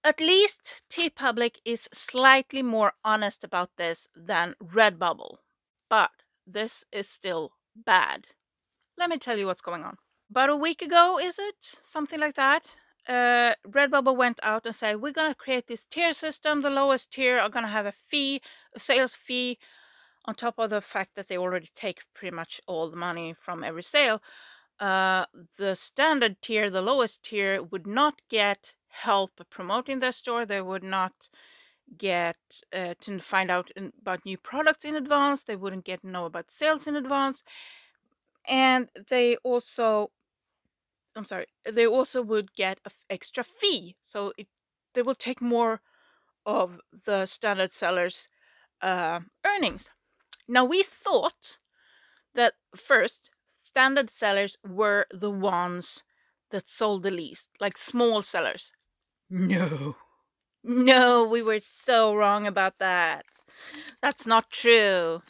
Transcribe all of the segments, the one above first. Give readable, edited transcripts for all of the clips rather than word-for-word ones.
At least TeePublic is slightly more honest about this than Redbubble, but this is still bad. Let me tell you what's going on. About a week ago, is it? Something like that. Redbubble went out and said, we're going to create this tier system. The lowest tier are going to have a fee, a sales fee, on top of the fact that they already take pretty much all the money from every sale. The standard tier, the lowest tier, would not get help promoting their store. They would not get to find out about new products in advance. They wouldn't get to know about sales in advance. And they also would get an extra fee. So they will take more of the standard sellers' earnings. Now, we thought that first, standard sellers were the ones that sold the least, like small sellers. No, we were so wrong about that. That's not true.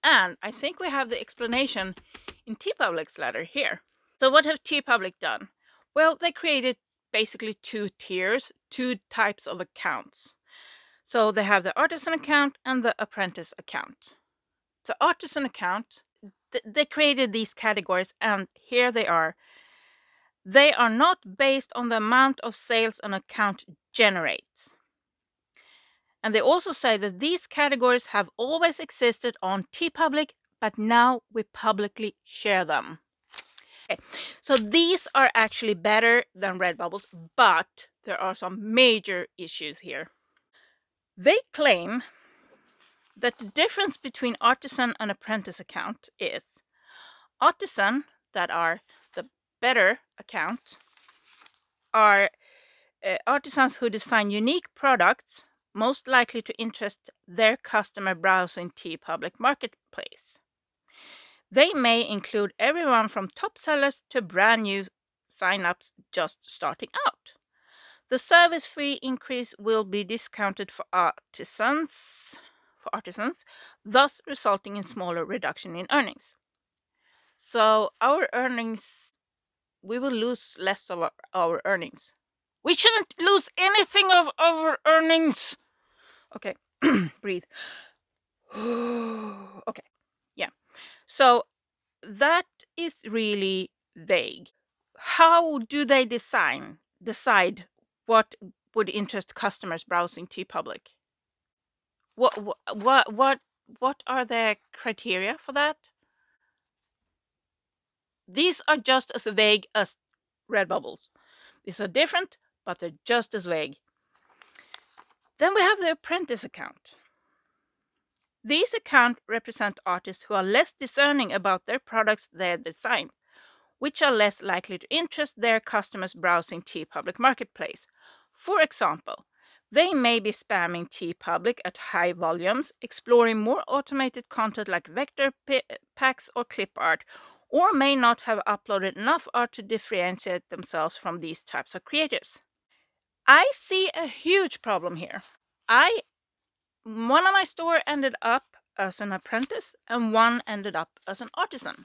And I think we have the explanation in TeePublic's letter here. So what have TeePublic done? Well, they created basically two tiers, two types of accounts. So they have the artisan account and the apprentice account. The artisan account, they created these categories, and here they are. They are not based on the amount of sales an account generates. And they also say that these categories have always existed on TeePublic, but now we publicly share them. Okay, so these are actually better than Redbubble's, but there are some major issues here. They claim that the difference between artisan and apprentice account is artisan, that are the better account, are artisans who design unique products most likely to interest their customer browsing TeePublic marketplace. They may include everyone from top sellers to brand new sign-ups just starting out. The service fee increase will be discounted for artisans, thus resulting in smaller reduction in earnings. So our earnings, we will lose less of our earnings. We shouldn't lose anything of our earnings. Okay, breathe. Okay, yeah. So that is really vague. How do they decide what would interest customers browsing TeePublic? What are the criteria for that? These are just as vague as Redbubble's. These are different, but they're just as vague. Then we have the apprentice account. These accounts represent artists who are less discerning about their products they design, which are less likely to interest their customers browsing TeePublic Marketplace. For example, they may be spamming TeePublic at high volumes, exploring more automated content like vector packs or clip art, or may not have uploaded enough art to differentiate themselves from these types of creators. I see a huge problem here. One of my store ended up as an apprentice and one ended up as an artisan.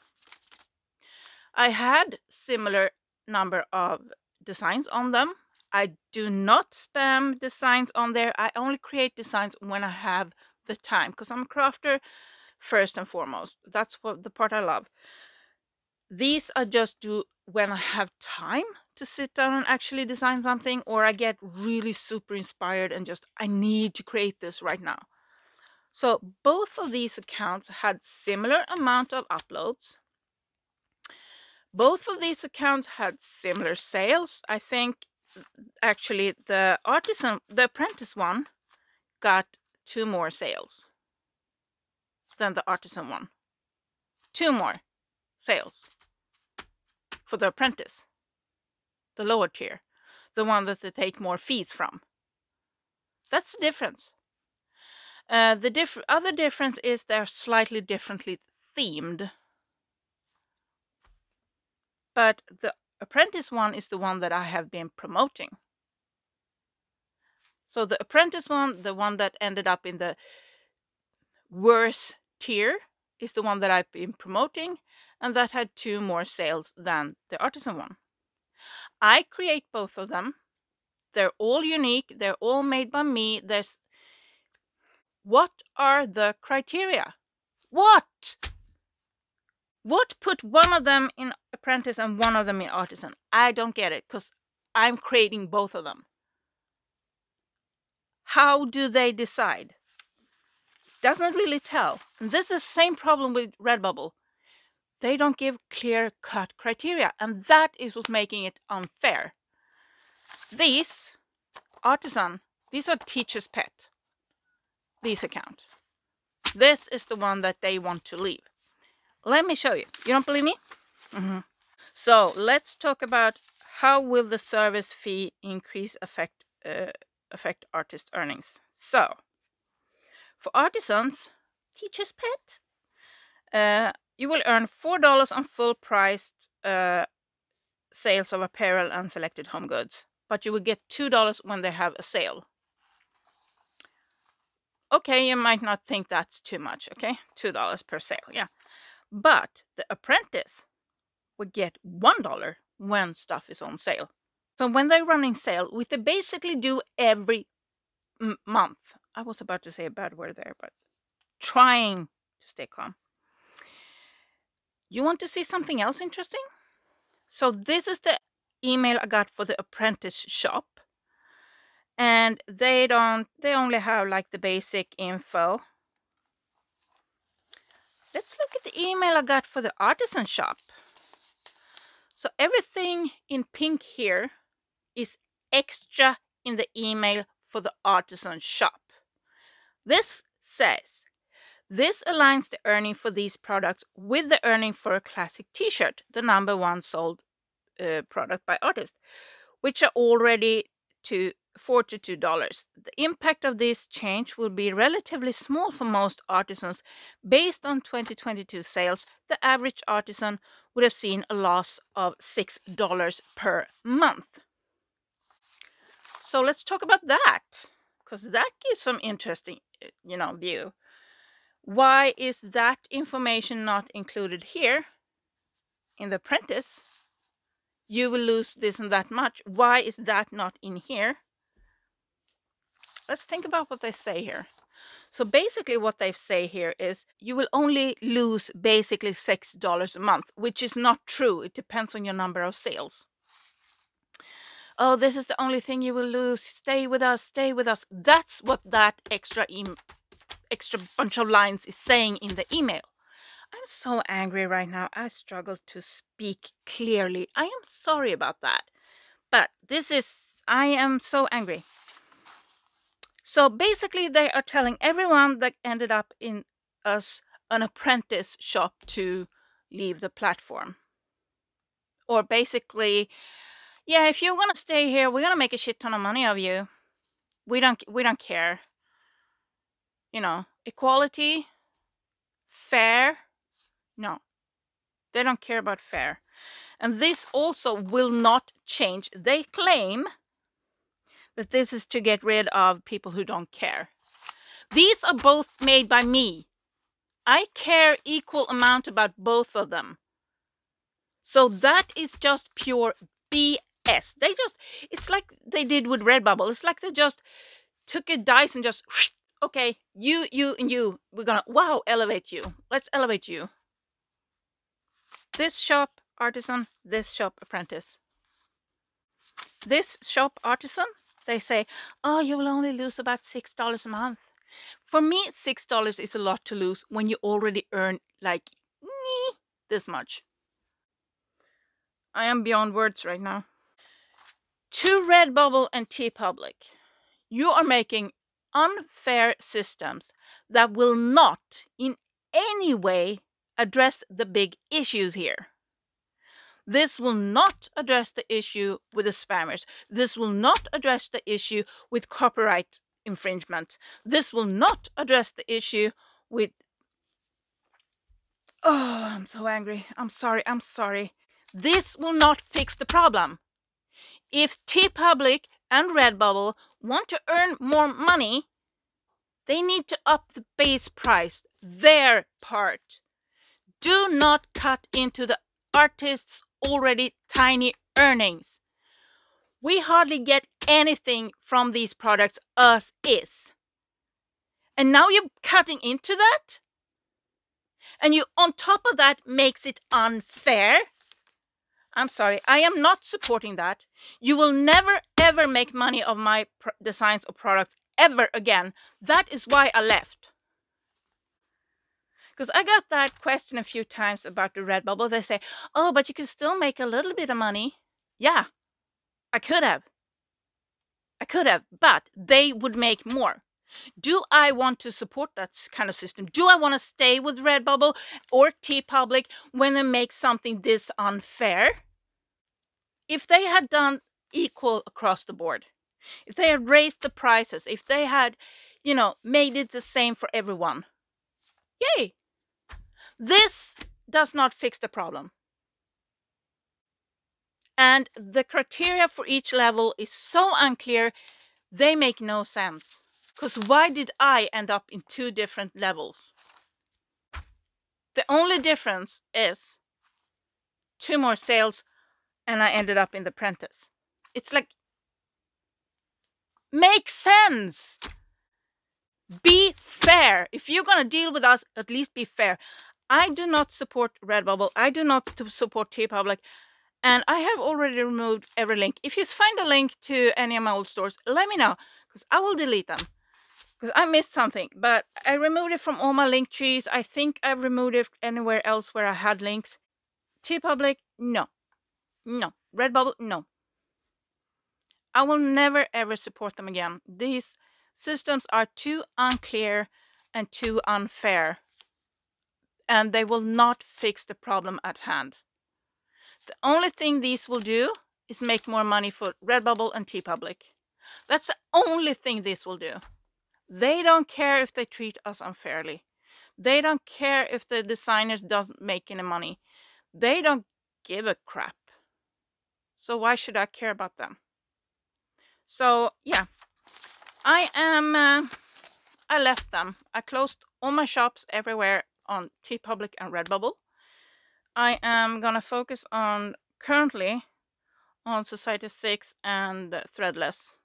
I had similar number of designs on them. I do not spam designs on there. I only create designs when I have the time, because I'm a crafter first and foremost. That's what the part I love. These I just do when I have time to sit down and actually design something, or I get really super inspired and just, I need to create this right now. So both of these accounts had similar amount of uploads. Both of these accounts had similar sales. I think actually the apprentice one got 2 more sales than the artisan one. 2 more sales for the apprentice, the lower tier, the one that they take more fees from. That's the difference. The other difference is they're slightly differently themed. But the apprentice one is the one that I have been promoting. So the apprentice one, the one that ended up in the worse tier, is the one that I've been promoting, and that had 2 more sales than the artisan one. I create both of them. They're all unique. They're all made by me. What are the criteria? What put one of them in apprentice and one of them in artisan? I don't get it, because I'm creating both of them. How do they decide? Doesn't really tell. And this is the same problem with Redbubble. They don't give clear-cut criteria, and that is what's making it unfair. These artisan, these are teacher's pet. These account. This is the one that they want to leave. Let me show you. You don't believe me? So let's talk about how will the service fee increase affect artist earnings. So for artisans, teacher's pet, you will earn $4 on full priced sales of apparel and selected home goods, but you will get $2 when they have a sale. Okay, you might not think that's too much, okay? $2 per sale, yeah. But the apprentice would get $1 when stuff is on sale. So when they're running sale, which they basically do every month. I was about to say a bad word there, but trying to stay calm. You want to see something else interesting? So this is the email I got for the apprentice shop. And they only have like the basic info. Let's look at the email I got for the artisan shop. So everything in pink here is extra in the email for the artisan shop. This says, this aligns the earning for these products with the earning for a classic t-shirt, the #1 sold product by artist, which are already $42. The impact of this change will be relatively small for most artisans. Based on 2022 sales, the average artisan would have seen a loss of $6 per month. So let's talk about that, because that gives some interesting, view. Why is that information not included here in the apprentice? You will lose this and that much. Why is that not in here? Let's think about what they say here. So basically what they say here is you will only lose basically $6 a month, which is not true. It depends on your number of sales. Oh, this is the only thing you will lose. Stay with us, stay with us. That's what that extra bunch of lines is saying in the email. I'm so angry right now. I struggle to speak clearly. I am sorry about that. But I am so angry. So basically they are telling everyone that ended up in an apprentice shop to leave the platform. Or basically, yeah, if you want to stay here, we're going to make a shit ton of money of you. We don't care. Equality, fair. No, they don't care about fair. And this also will not change. They claim that this is to get rid of people who don't care. These are both made by me. I care equal amount about both of them. So that is just pure BS. It's like they did with Redbubble. It's like they just took a dice and just, okay, you, and you, we're gonna, elevate you. Let's elevate you. This shop artisan, this shop apprentice. This shop artisan, they say, oh, you will only lose about $6 a month. For me, $6 is a lot to lose when you already earn like this much. I am beyond words right now. To Redbubble and TeePublic, you are making unfair systems that will not in any way address the big issues here. This will not address the issue with the spammers. This will not address the issue with copyright infringement. This will not address the issue with... Oh, I'm so angry. I'm sorry. This will not fix the problem. If TeePublic and Redbubble want to earn more money, they need to up the base price, their part. Do not cut into the artist's already tiny earnings. We hardly get anything from these products as is. And now you're cutting into that? And you, on top of that, makes it unfair? I'm sorry, I am not supporting that. You will never ever make money of my designs or products ever again. That is why I left. Because I got that question a few times about the Redbubble. They say, oh, but you can still make a little bit of money. Yeah, I could have. But they would make more. Do I want to support that kind of system? Do I want to stay with Redbubble or TeePublic when they make something this unfair? If they had done equal across the board, if they had raised the prices, if they had, made it the same for everyone, yay! This does not fix the problem. And the criteria for each level is so unclear, they make no sense. Because why did I end up in 2 different levels? The only difference is 2 more sales and I ended up in the apprentice. It's like, make sense! Be fair. If you're going to deal with us, at least be fair. I do not support Redbubble. I do not support TeePublic. And I have already removed every link. If you find a link to any of my old stores, let me know. Because I will delete them. Because I missed something. But I removed it from all my link trees. I think I removed it anywhere else where I had links. TeePublic, no. No. Redbubble, no. I will never ever support them again. These systems are too unclear and too unfair. And they will not fix the problem at hand. The only thing these will do is make more money for Redbubble and TeePublic. That's the only thing this will do. They don't care if they treat us unfairly. They don't care if the designers doesn't make any money. They don't give a crap. So why should I care about them? So yeah, I left them. I closed all my shops everywhere on TeePublic and Redbubble. I am gonna focus on currently on Society 6 and Threadless.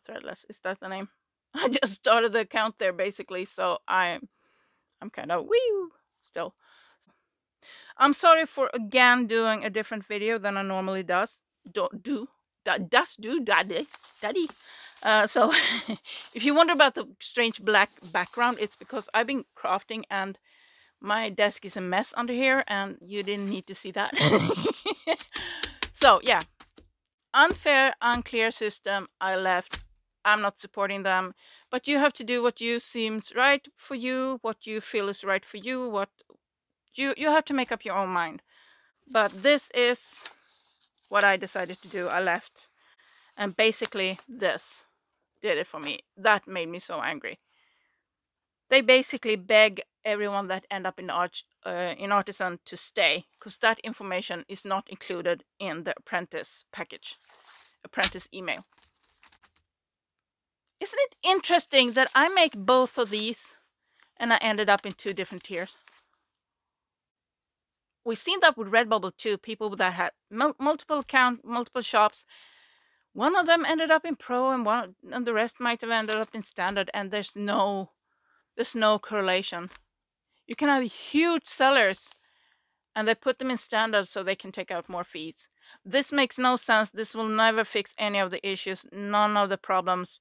Threadless, is that the name? I just started the account there basically, so I'm kind of wee still. I'm sorry for again doing a different video than I normally does. Daddy. So if you wonder about the strange black background, it's because I've been crafting and my desk is a mess under here and you didn't need to see that. So yeah, unfair, unclear system. I left. I'm not supporting them, but you have to do what you seems right for you, what you feel is right for you, what you have to make up your own mind. But this is what I decided to do. I left, and basically this did it for me. That made me so angry. They basically beg everyone that end up in Artisan to stay, because that information is not included in the apprentice package, apprentice email. Isn't it interesting that I make both of these and I ended up in 2 different tiers? We've seen that with Redbubble too. People that had multiple accounts, multiple shops. One of them ended up in Pro and the rest might have ended up in Standard, and there's no correlation. You can have huge sellers and they put them in Standard so they can take out more fees. This makes no sense. This will never fix any of the issues, none of the problems.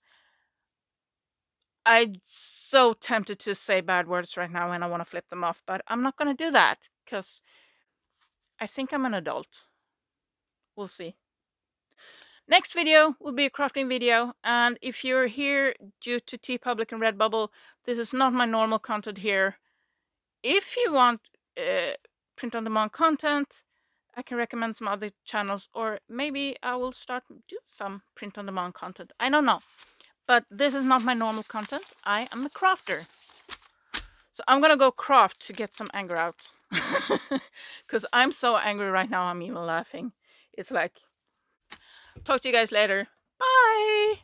I'm so tempted to say bad words right now and I want to flip them off, but I'm not going to do that because I think I'm an adult. We'll see. Next video will be a crafting video, and if you're here due to TeePublic and Redbubble, this is not my normal content here. If you want print-on-demand content, I can recommend some other channels, or maybe I will start do some print-on-demand content. I don't know. But this is not my normal content. I am a crafter. So I'm gonna go craft to get some anger out. Because I'm so angry right now, I'm even laughing. It's like, talk to you guys later. Bye!